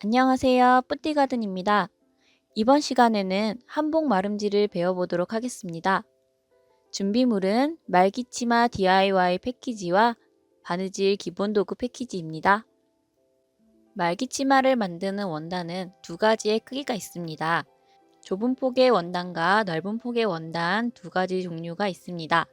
안녕하세요. 뿌띠가든입니다. 이번 시간에는 한복 마름질을 배워보도록 하겠습니다. 준비물은 말기치마 DIY 패키지와 바느질 기본 도구 패키지입니다. 말기치마를 만드는 원단은 두 가지의 크기가 있습니다. 좁은 폭의 원단과 넓은 폭의 원단 두 가지 종류가 있습니다.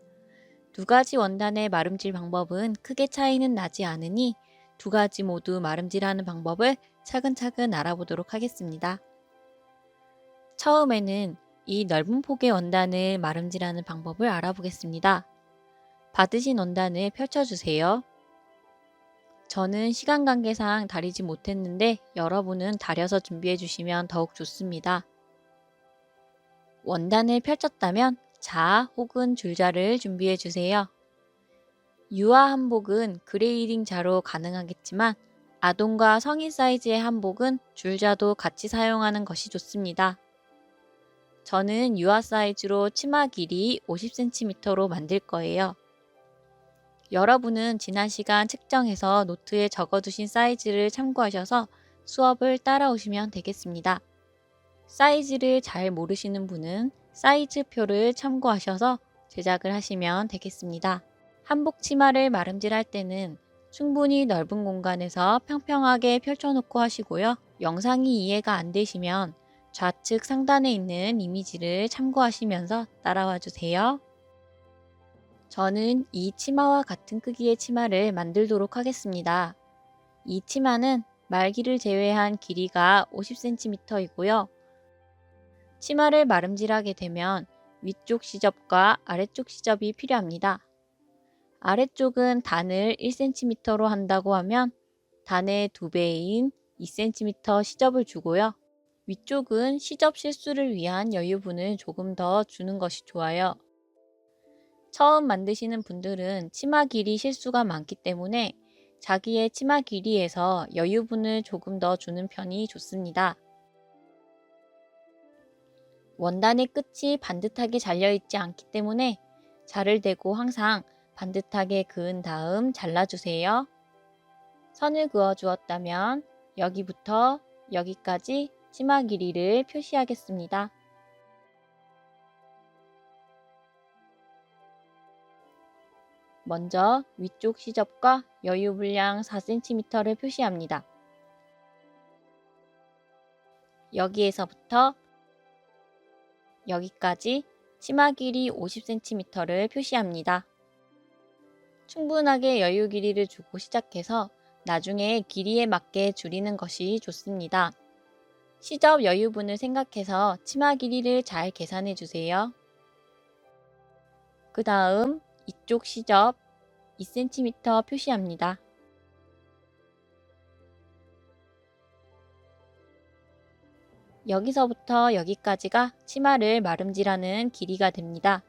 두 가지 원단의 마름질 방법은 크게 차이는 나지 않으니 두 가지 모두 마름질하는 방법을 차근차근 알아보도록 하겠습니다. 처음에는 이 넓은 폭의 원단을 마름질하는 방법을 알아보겠습니다. 받으신 원단을 펼쳐주세요. 저는 시간 관계상 다리지 못했는데 여러분은 다려서 준비해 주시면 더욱 좋습니다. 원단을 펼쳤다면 자 혹은 줄자를 준비해 주세요. 유아 한복은 그레이딩 자로 가능하겠지만 아동과 성인 사이즈의 한복은 줄자도 같이 사용하는 것이 좋습니다. 저는 유아 사이즈로 치마 길이 50cm로 만들 거예요. 여러분은 지난 시간 측정해서 노트에 적어두신 사이즈를 참고하셔서 수업을 따라오시면 되겠습니다. 사이즈를 잘 모르시는 분은 사이즈표를 참고하셔서 제작을 하시면 되겠습니다. 한복 치마를 마름질할 때는 충분히 넓은 공간에서 평평하게 펼쳐놓고 하시고요. 영상이 이해가 안 되시면 좌측 상단에 있는 이미지를 참고하시면서 따라와 주세요. 저는 이 치마와 같은 크기의 치마를 만들도록 하겠습니다. 이 치마는 말기를 제외한 길이가 50cm이고요. 치마를 마름질하게 되면 위쪽 시접과 아래쪽 시접이 필요합니다. 아래쪽은 단을 1cm로 한다고 하면 단의 2배인 2cm 시접을 주고요. 위쪽은 시접 실수를 위한 여유분을 조금 더 주는 것이 좋아요. 처음 만드시는 분들은 치마 길이 실수가 많기 때문에 자기의 치마 길이에서 여유분을 조금 더 주는 편이 좋습니다. 원단의 끝이 반듯하게 잘려있지 않기 때문에 자를 대고 항상 반듯하게 그은 다음 잘라주세요. 선을 그어 주었다면 여기부터 여기까지 치마 길이를 표시하겠습니다. 먼저 위쪽 시접과 여유 분량 4cm를 표시합니다. 여기에서부터 여기까지 치마 길이 50cm를 표시합니다. 충분하게 여유 길이를 주고 시작해서 나중에 길이에 맞게 줄이는 것이 좋습니다. 시접 여유분을 생각해서 치마 길이를 잘 계산해 주세요. 그 다음 이쪽 시접 2cm 표시합니다. 여기서부터 여기까지가 치마를 마름질하는 길이가 됩니다.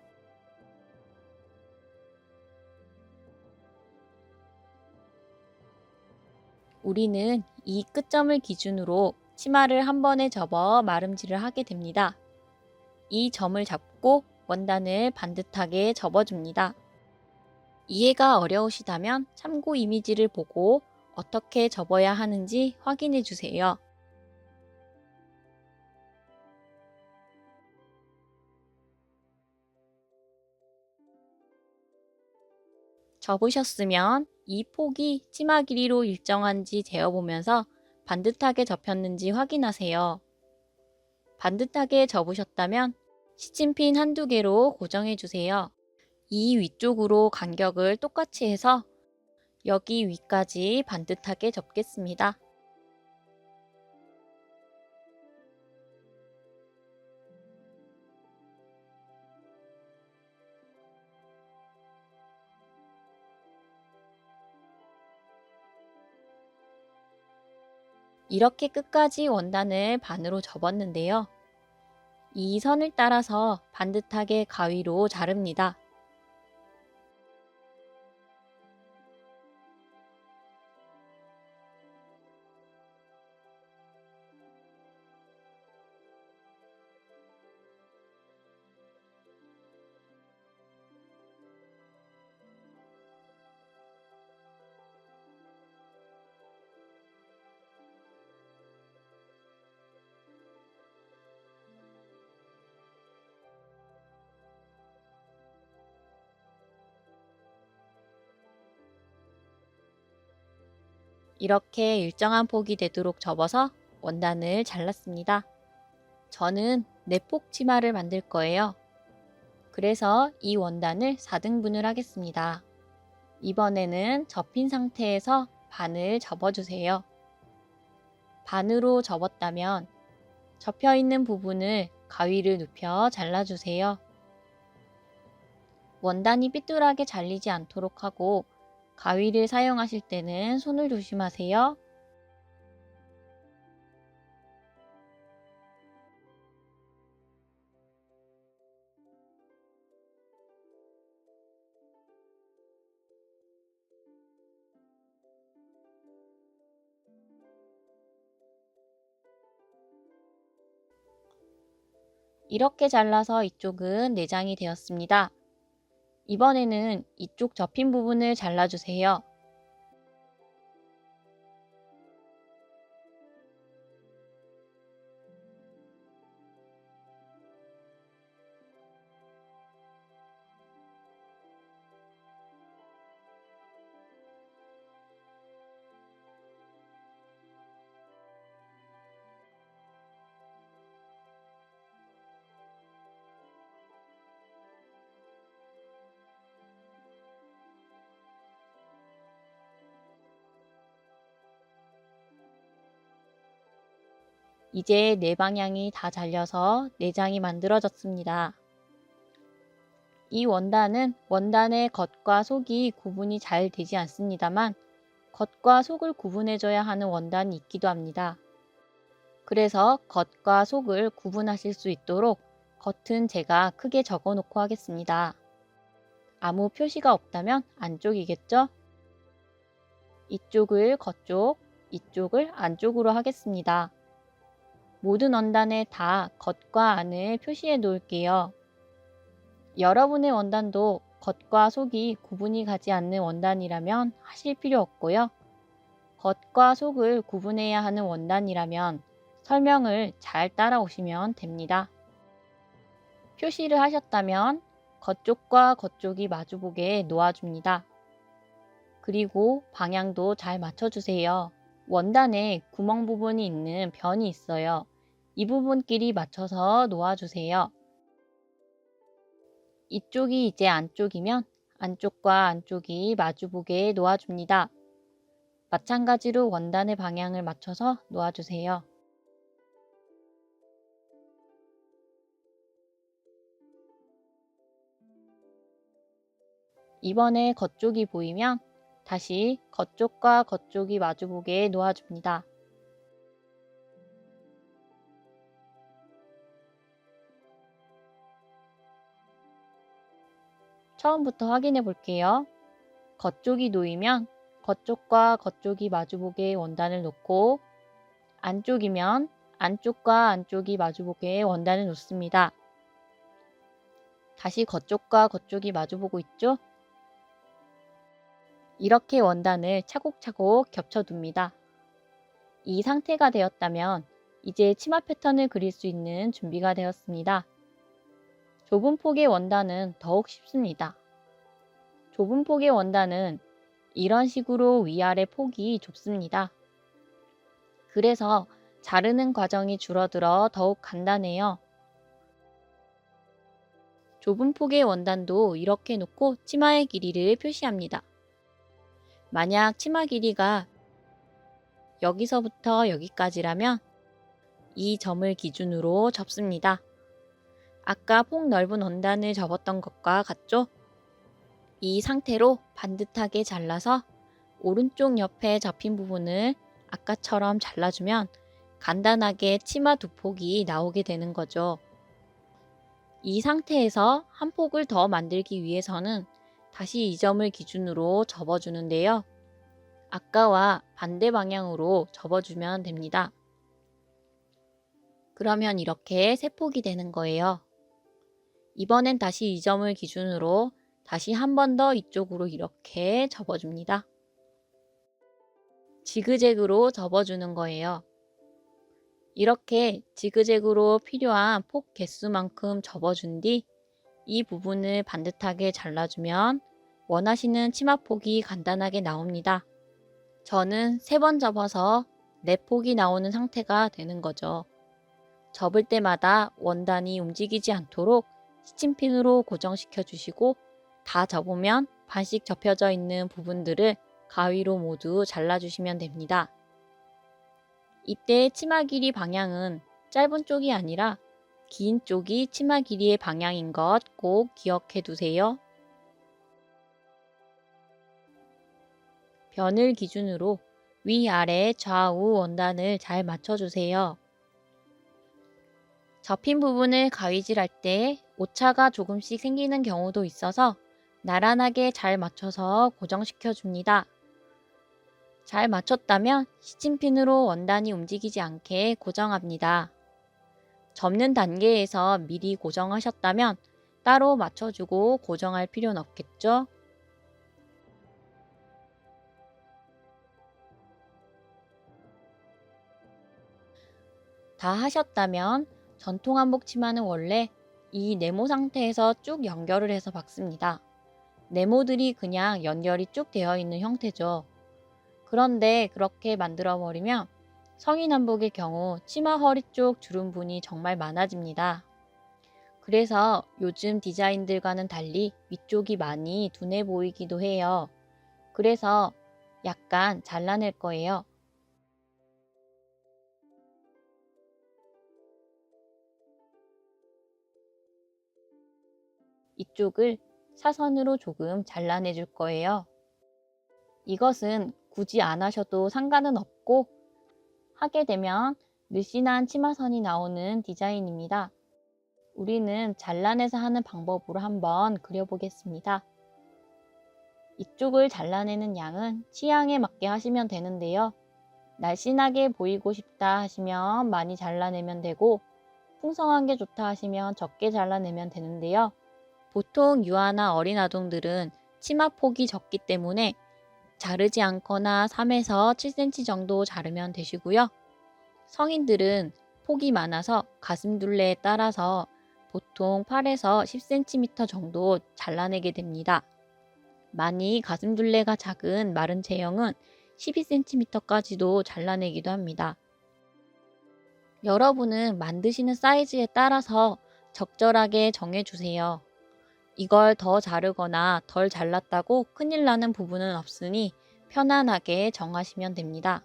우리는 이 끝점을 기준으로 치마를 한 번에 접어 마름질을 하게 됩니다. 이 점을 잡고 원단을 반듯하게 접어줍니다. 이해가 어려우시다면 참고 이미지를 보고 어떻게 접어야 하는지 확인해 주세요. 접으셨으면 이 폭이 치마 길이로 일정한지 재어보면서 반듯하게 접혔는지 확인하세요. 반듯하게 접으셨다면 시침핀 한두 개로 고정해 주세요. 이 위쪽으로 간격을 똑같이 해서 여기 위까지 반듯하게 접겠습니다. 이렇게 끝까지 원단을 반으로 접었는데요. 이 선을 따라서 반듯하게 가위로 자릅니다. 이렇게 일정한 폭이 되도록 접어서 원단을 잘랐습니다. 저는 4폭 치마를 만들 거예요. 그래서 이 원단을 4등분을 하겠습니다. 이번에는 접힌 상태에서 반을 접어주세요. 반으로 접었다면 접혀있는 부분을 가위를 눕혀 잘라주세요. 원단이 삐뚤하게 잘리지 않도록 하고 가위를 사용하실 때는 손을 조심하세요. 이렇게 잘라서 이쪽은 내장이 되었습니다. 이번에는 이쪽 접힌 부분을 잘라주세요. 이제 네 방향이 다 잘려서 내장이 만들어졌습니다. 이 원단은 원단의 겉과 속이 구분이 잘 되지 않습니다만 겉과 속을 구분해줘야 하는 원단이 있기도 합니다. 그래서 겉과 속을 구분하실 수 있도록 겉은 제가 크게 적어 놓고 하겠습니다. 아무 표시가 없다면 안쪽이겠죠? 이쪽을 겉쪽, 이쪽을 안쪽으로 하겠습니다. 모든 원단에 다 겉과 안을 표시해 놓을게요. 여러분의 원단도 겉과 속이 구분이 가지 않는 원단이라면 하실 필요 없고요. 겉과 속을 구분해야 하는 원단이라면 설명을 잘 따라오시면 됩니다. 표시를 하셨다면 겉쪽과 겉쪽이 마주보게 놓아줍니다. 그리고 방향도 잘 맞춰주세요. 원단에 구멍 부분이 있는 변이 있어요. 이 부분끼리 맞춰서 놓아주세요. 이쪽이 이제 안쪽이면 안쪽과 안쪽이 마주보게 놓아줍니다. 마찬가지로 원단의 방향을 맞춰서 놓아주세요. 이번에 겉쪽이 보이면 다시 겉쪽과 겉쪽이 마주보게 놓아줍니다. 처음부터 확인해 볼게요. 겉쪽이 놓이면 겉쪽과 겉쪽이 마주보게 원단을 놓고 안쪽이면 안쪽과 안쪽이 마주보게 원단을 놓습니다. 다시 겉쪽과 겉쪽이 마주보고 있죠? 이렇게 원단을 차곡차곡 겹쳐둡니다. 이 상태가 되었다면 이제 치마 패턴을 그릴 수 있는 준비가 되었습니다. 좁은 폭의 원단은 더욱 쉽습니다. 좁은 폭의 원단은 이런 식으로 위아래 폭이 좁습니다. 그래서 자르는 과정이 줄어들어 더욱 간단해요. 좁은 폭의 원단도 이렇게 놓고 치마의 길이를 표시합니다. 만약 치마 길이가 여기서부터 여기까지라면 이 점을 기준으로 접습니다. 아까 폭 넓은 원단을 접었던 것과 같죠? 이 상태로 반듯하게 잘라서 오른쪽 옆에 접힌 부분을 아까처럼 잘라주면 간단하게 치마 두 폭이 나오게 되는 거죠. 이 상태에서 한 폭을 더 만들기 위해서는 다시 이 점을 기준으로 접어주는데요. 아까와 반대 방향으로 접어주면 됩니다. 그러면 이렇게 세 폭이 되는 거예요. 이번엔 다시 이 점을 기준으로 다시 한 번 더 이쪽으로 이렇게 접어줍니다. 지그재그로 접어주는 거예요. 이렇게 지그재그로 필요한 폭 개수만큼 접어준 뒤 이 부분을 반듯하게 잘라주면 원하시는 치마 폭이 간단하게 나옵니다. 저는 3번 접어서 4폭이 나오는 상태가 되는 거죠. 접을 때마다 원단이 움직이지 않도록 스친핀으로 고정시켜 주시고 다 접으면 반씩 접혀져 있는 부분들을 가위로 모두 잘라주시면 됩니다. 이때 치마 길이 방향은 짧은 쪽이 아니라 긴 쪽이 치마 길이의 방향인 것 꼭 기억해 두세요. 변을 기준으로 위아래 좌우 원단을 잘 맞춰주세요. 접힌 부분을 가위질할 때 오차가 조금씩 생기는 경우도 있어서 나란하게 잘 맞춰서 고정시켜 줍니다. 잘 맞췄다면 시침핀으로 원단이 움직이지 않게 고정합니다. 접는 단계에서 미리 고정하셨다면 따로 맞춰주고 고정할 필요는 없겠죠? 다 하셨다면 전통 한복 치마는 원래 이 네모 상태에서 쭉 연결을 해서 박습니다. 네모들이 그냥 연결이 쭉 되어 있는 형태죠. 그런데 그렇게 만들어 버리면 성인 한복의 경우 치마 허리 쪽 주름분이 정말 많아집니다. 그래서 요즘 디자인들과는 달리 위쪽이 많이 둔해 보이기도 해요. 그래서 약간 잘라낼 거예요. 이쪽을 사선으로 조금 잘라내 줄 거예요. 이것은 굳이 안 하셔도 상관은 없고 하게 되면 늘씬한 치마선이 나오는 디자인입니다. 우리는 잘라내서 하는 방법으로 한번 그려보겠습니다. 이쪽을 잘라내는 양은 취향에 맞게 하시면 되는데요. 날씬하게 보이고 싶다 하시면 많이 잘라내면 되고 풍성한 게 좋다 하시면 적게 잘라내면 되는데요. 보통 유아나 어린 아동들은 치마 폭이 적기 때문에 자르지 않거나 3에서 7cm 정도 자르면 되시고요. 성인들은 폭이 많아서 가슴 둘레에 따라서 보통 8에서 10cm 정도 잘라내게 됩니다. 많이 가슴 둘레가 작은 마른 체형은 12cm까지도 잘라내기도 합니다. 여러분은 만드시는 사이즈에 따라서 적절하게 정해주세요. 이걸 더 자르거나 덜 잘랐다고 큰일 나는 부분은 없으니 편안하게 정하시면 됩니다.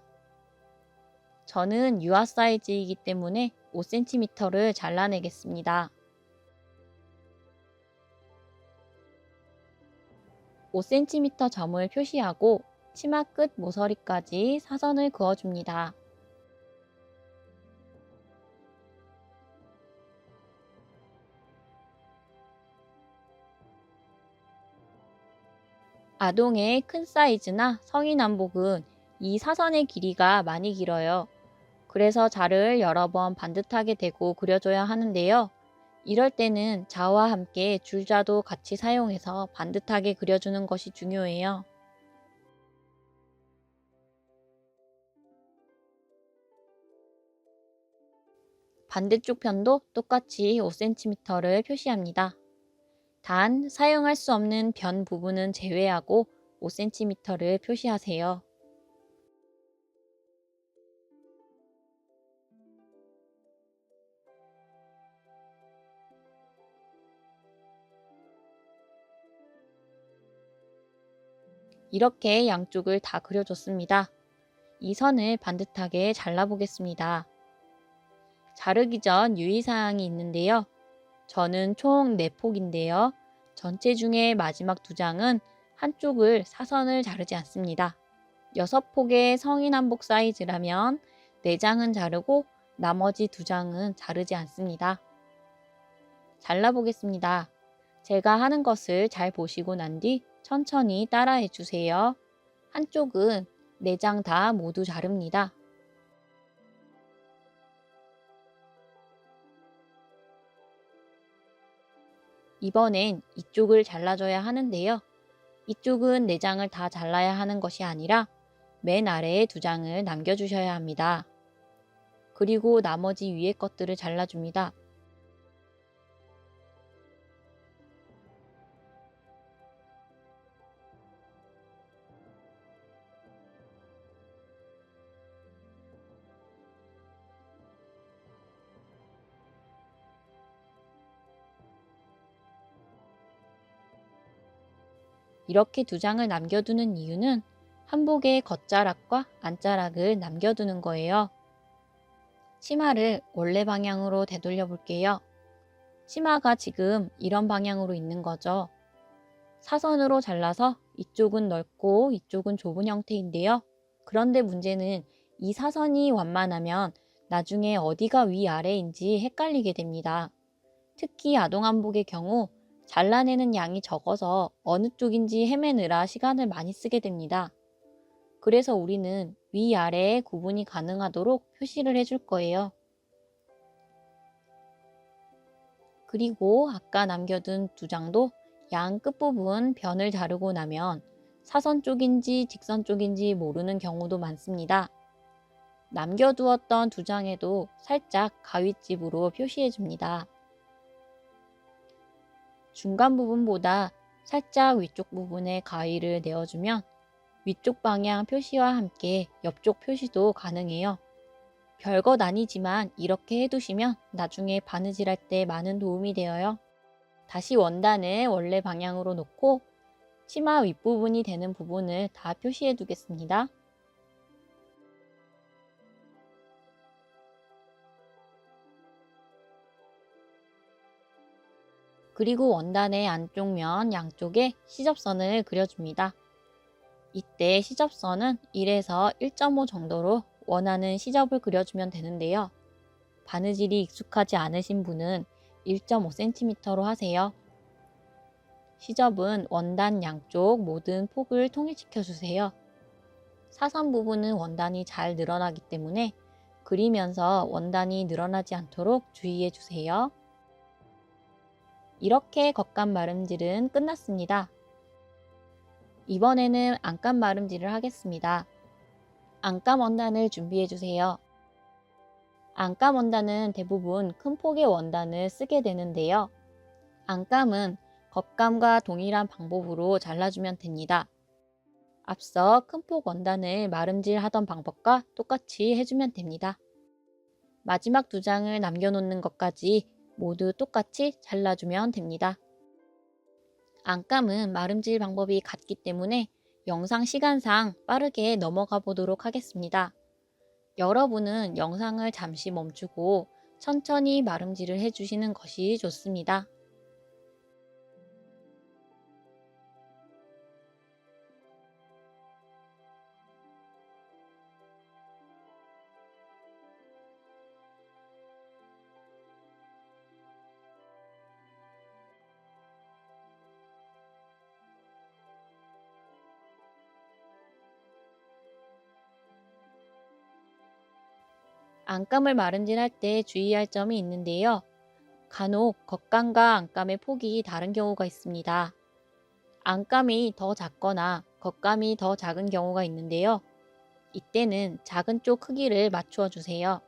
저는 유아 사이즈이기 때문에 5cm를 잘라내겠습니다. 5cm 점을 표시하고 치마 끝 모서리까지 사선을 그어줍니다. 아동의 큰 사이즈나 성인 한복은 이 사선의 길이가 많이 길어요. 그래서 자를 여러 번 반듯하게 대고 그려줘야 하는데요. 이럴 때는 자와 함께 줄자도 같이 사용해서 반듯하게 그려주는 것이 중요해요. 반대쪽 편도 똑같이 5cm를 표시합니다. 단, 사용할 수 없는 변 부분은 제외하고 5cm를 표시하세요. 이렇게 양쪽을 다 그려줬습니다. 이 선을 반듯하게 잘라보겠습니다. 자르기 전 유의사항이 있는데요. 저는 총 4폭인데요. 전체 중에 마지막 2장은 한쪽을 사선을 자르지 않습니다. 6폭의 성인 한복 사이즈라면 4장은 자르고 나머지 2장은 자르지 않습니다. 잘라보겠습니다. 제가 하는 것을 잘 보시고 난 뒤 천천히 따라해 주세요. 한쪽은 4장 다 모두 자릅니다. 이번엔 이쪽을 잘라줘야 하는데요. 이쪽은 4장을 다 잘라야 하는 것이 아니라 맨 아래에 2장을 남겨주셔야 합니다. 그리고 나머지 위에 것들을 잘라줍니다. 이렇게 두 장을 남겨두는 이유는 한복의 겉자락과 안자락을 남겨두는 거예요. 치마를 원래 방향으로 되돌려 볼게요. 치마가 지금 이런 방향으로 있는 거죠. 사선으로 잘라서 이쪽은 넓고 이쪽은 좁은 형태인데요. 그런데 문제는 이 사선이 완만하면 나중에 어디가 위아래인지 헷갈리게 됩니다. 특히 아동한복의 경우 잘라내는 양이 적어서 어느 쪽인지 헤매느라 시간을 많이 쓰게 됩니다. 그래서 우리는 위아래의 구분이 가능하도록 표시를 해줄 거예요. 그리고 아까 남겨둔 두 장도 양 끝부분 변을 자르고 나면 사선 쪽인지 직선 쪽인지 모르는 경우도 많습니다. 남겨두었던 두 장에도 살짝 가윗집으로 표시해 줍니다. 중간 부분보다 살짝 위쪽 부분에 가위를 내어주면 위쪽 방향 표시와 함께 옆쪽 표시도 가능해요. 별것 아니지만 이렇게 해두시면 나중에 바느질할 때 많은 도움이 되어요. 다시 원단을 원래 방향으로 놓고 치마 윗부분이 되는 부분을 다 표시해 두겠습니다. 그리고 원단의 안쪽 면 양쪽에 시접선을 그려줍니다. 이때 시접선은 1에서 1.5 정도로 원하는 시접을 그려주면 되는데요. 바느질이 익숙하지 않으신 분은 1.5cm로 하세요. 시접은 원단 양쪽 모든 폭을 통일시켜 주세요. 사선 부분은 원단이 잘 늘어나기 때문에 그리면서 원단이 늘어나지 않도록 주의해 주세요. 이렇게 겉감 마름질은 끝났습니다. 이번에는 안감 마름질을 하겠습니다. 안감 원단을 준비해 주세요. 안감 원단은 대부분 큰 폭의 원단을 쓰게 되는데요. 안감은 겉감과 동일한 방법으로 잘라주면 됩니다. 앞서 큰 폭 원단을 마름질 하던 방법과 똑같이 해주면 됩니다. 마지막 두 장을 남겨놓는 것까지 모두 똑같이 잘라주면 됩니다. 안감은 마름질 방법이 같기 때문에 영상 시간상 빠르게 넘어가 보도록 하겠습니다. 여러분은 영상을 잠시 멈추고 천천히 마름질을 해주시는 것이 좋습니다. 안감을 마름질할 때 주의할 점이 있는데요. 간혹 겉감과 안감의 폭이 다른 경우가 있습니다. 안감이 더 작거나 겉감이 더 작은 경우가 있는데요. 이때는 작은 쪽 크기를 맞추어 주세요.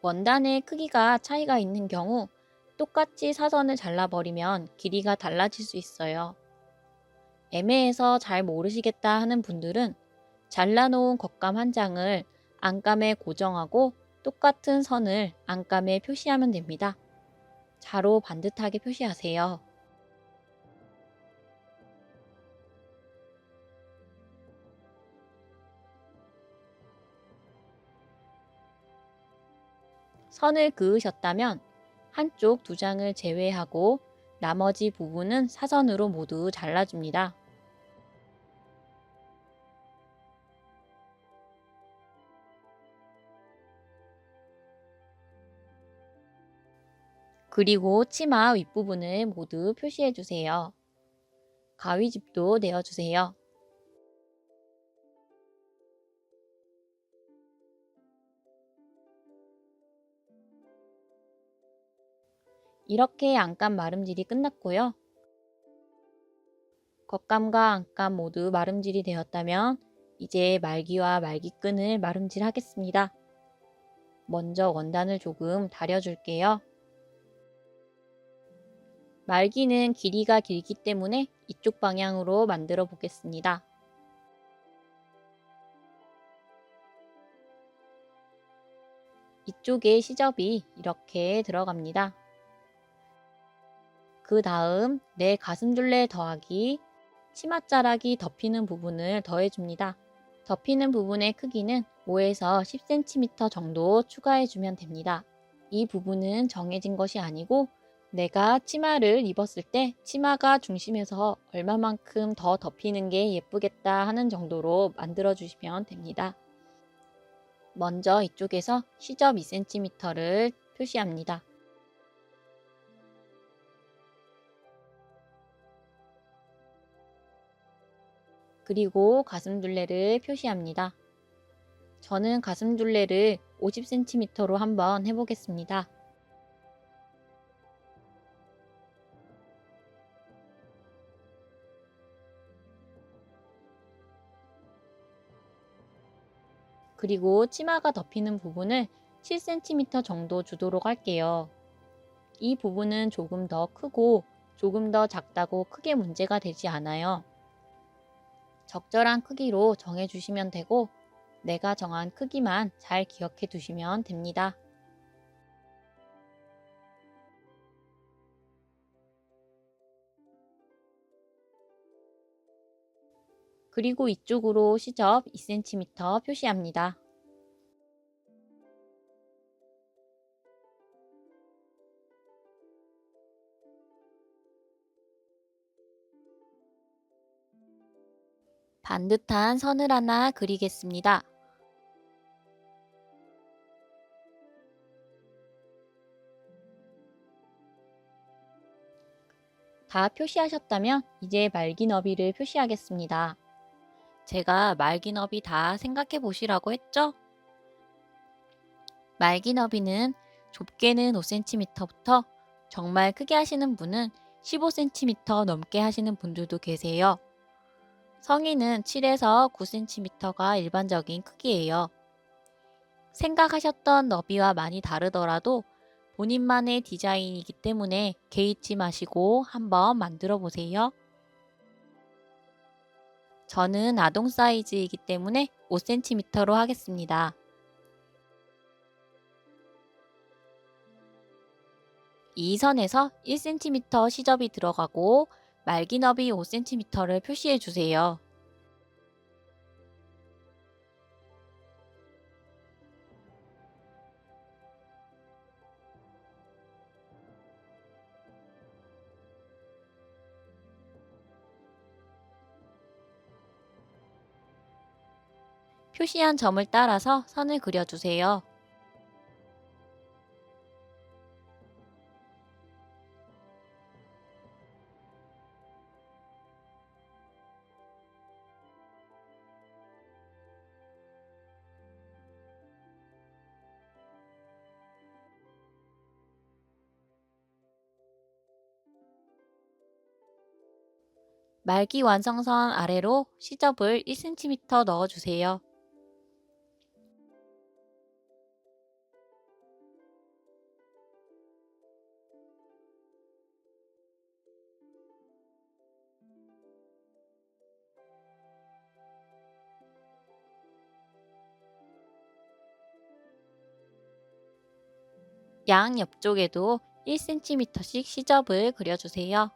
원단의 크기가 차이가 있는 경우 똑같이 사선을 잘라버리면 길이가 달라질 수 있어요. 애매해서 잘 모르시겠다 하는 분들은 잘라놓은 겉감 한 장을 안감에 고정하고 똑같은 선을 안감에 표시하면 됩니다. 자로 반듯하게 표시하세요. 선을 그으셨다면 한쪽 두 장을 제외하고 나머지 부분은 사선으로 모두 잘라줍니다. 그리고 치마 윗부분을 모두 표시해 주세요. 가위집도 내어주세요. 이렇게 안감 마름질이 끝났고요. 겉감과 안감 모두 마름질이 되었다면 이제 말기와 말기끈을 마름질 하겠습니다. 먼저 원단을 조금 다려줄게요. 말기는 길이가 길기 때문에 이쪽 방향으로 만들어 보겠습니다. 이쪽에 시접이 이렇게 들어갑니다. 그 다음 내 가슴둘레 더하기 치맛자락이 덮이는 부분을 더해줍니다. 덮이는 부분의 크기는 5에서 10cm 정도 추가해주면 됩니다. 이 부분은 정해진 것이 아니고 내가 치마를 입었을 때 치마가 중심에서 얼마만큼 더 덮이는 게 예쁘겠다 하는 정도로 만들어 주시면 됩니다. 먼저 이쪽에서 시접 2cm를 표시합니다. 그리고 가슴둘레를 표시합니다. 저는 가슴둘레를 50cm로 한번 해보겠습니다. 그리고 치마가 덮이는 부분을 7cm 정도 주도록 할게요. 이 부분은 조금 더 크고 조금 더 작다고 크게 문제가 되지 않아요. 적절한 크기로 정해주시면 되고 내가 정한 크기만 잘 기억해 두시면 됩니다. 그리고 이쪽으로 시접 2cm 표시합니다. 반듯한 선을 하나 그리겠습니다. 다 표시하셨다면 이제 말기 너비를 표시하겠습니다. 제가 말기 너비 다 생각해 보시라고 했죠? 말기 너비는 좁게는 5cm부터 정말 크게 하시는 분은 15cm 넘게 하시는 분들도 계세요. 성인은 7에서 9cm가 일반적인 크기예요. 생각하셨던 너비와 많이 다르더라도 본인만의 디자인이기 때문에 개의치 마시고 한번 만들어 보세요. 저는 아동 사이즈이기 때문에 5cm로 하겠습니다. 이 선에서 1cm 시접이 들어가고 말기 너비 5cm를 표시해 주세요. 표시한 점을 따라서 선을 그려주세요. 말기 완성선 아래로 시접을 1cm 넣어주세요. 양 옆쪽에도 1cm씩 시접을 그려주세요.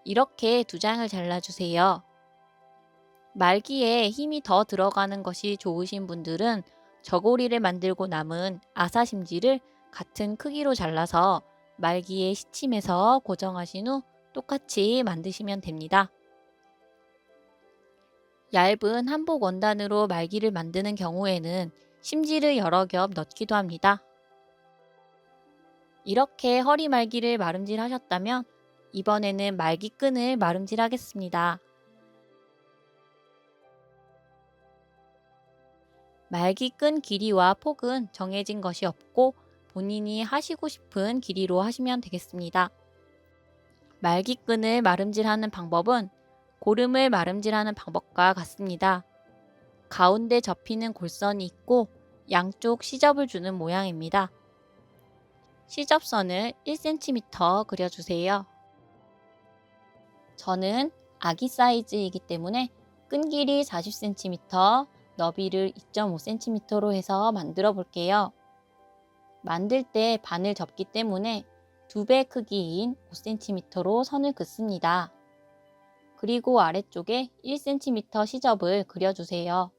이렇게 두 장을 잘라주세요. 말기에 힘이 더 들어가는 것이 좋으신 분들은 저고리를 만들고 남은 아사심지를 같은 크기로 잘라서 말기에 시침해서 고정하신 후 똑같이 만드시면 됩니다. 얇은 한복 원단으로 말기를 만드는 경우에는 심지를 여러 겹 넣기도 합니다. 이렇게 허리 말기를 마름질 하셨다면 이번에는 말기끈을 마름질 하겠습니다. 말기끈 길이와 폭은 정해진 것이 없고 본인이 하시고 싶은 길이로 하시면 되겠습니다. 말기끈을 마름질하는 방법은 고름을 마름질하는 방법과 같습니다. 가운데 접히는 골선이 있고 양쪽 시접을 주는 모양입니다. 시접선을 1cm 그려주세요. 저는 아기 사이즈이기 때문에 끈 길이 40cm, 너비를 2.5cm로 해서 만들어 볼게요. 만들 때 반을 접기 때문에 2배 크기인 5cm로 선을 긋습니다. 그리고 아래쪽에 1cm 시접을 그려주세요.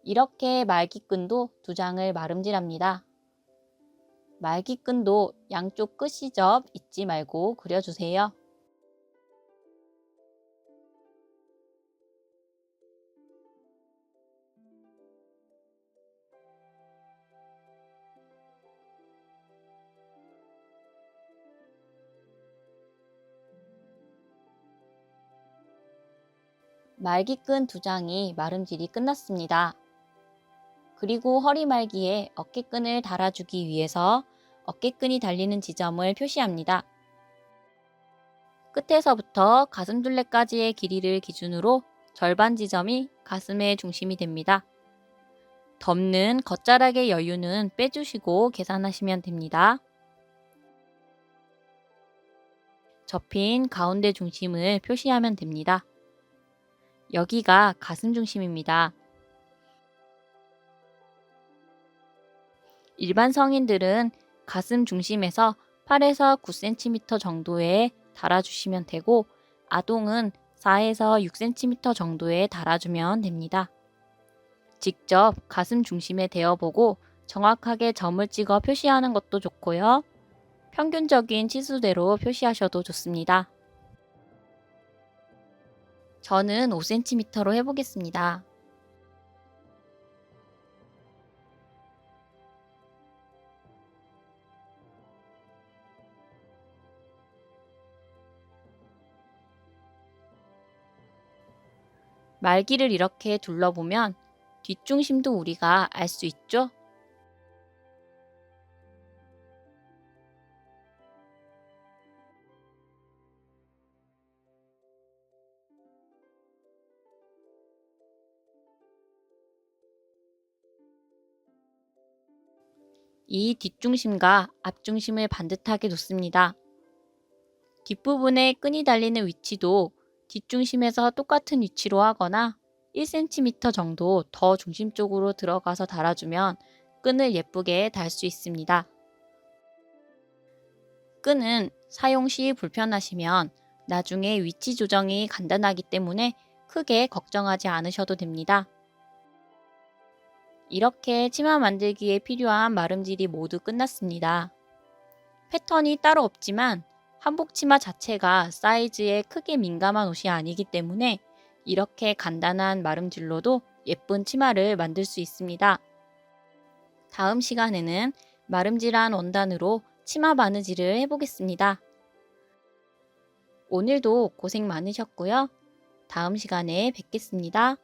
이렇게 말기끈도 2장을 마름질합니다. 말기끈도 양쪽 끝 시접 잊지 말고 그려주세요. 말기끈 2장이 마름질이 끝났습니다. 그리고 허리말기에 어깨끈을 달아주기 위해서 어깨끈이 달리는 지점을 표시합니다. 끝에서부터 가슴둘레까지의 길이를 기준으로 절반 지점이 가슴의 중심이 됩니다. 덮는 겉자락의 여유는 빼주시고 계산하시면 됩니다. 접힌 가운데 중심을 표시하면 됩니다. 여기가 가슴 중심입니다. 일반 성인들은 가슴 중심에서 8에서 9cm 정도에 달아주시면 되고 아동은 4에서 6cm 정도에 달아주면 됩니다. 직접 가슴 중심에 대어보고 정확하게 점을 찍어 표시하는 것도 좋고요. 평균적인 치수대로 표시하셔도 좋습니다. 저는 5cm로 해보겠습니다. 말기를 이렇게 둘러보면 뒷중심도 우리가 알 수 있죠? 이 뒷중심과 앞중심을 반듯하게 놓습니다. 뒷부분에 끈이 달리는 위치도 뒷중심에서 똑같은 위치로 하거나 1cm 정도 더 중심 쪽으로 들어가서 달아주면 끈을 예쁘게 달 수 있습니다. 끈은 사용 시 불편하시면 나중에 위치 조정이 간단하기 때문에 크게 걱정하지 않으셔도 됩니다. 이렇게 치마 만들기에 필요한 마름질이 모두 끝났습니다. 패턴이 따로 없지만 한복 치마 자체가 사이즈에 크게 민감한 옷이 아니기 때문에 이렇게 간단한 마름질로도 예쁜 치마를 만들 수 있습니다. 다음 시간에는 마름질한 원단으로 치마 바느질을 해보겠습니다. 오늘도 고생 많으셨고요. 다음 시간에 뵙겠습니다.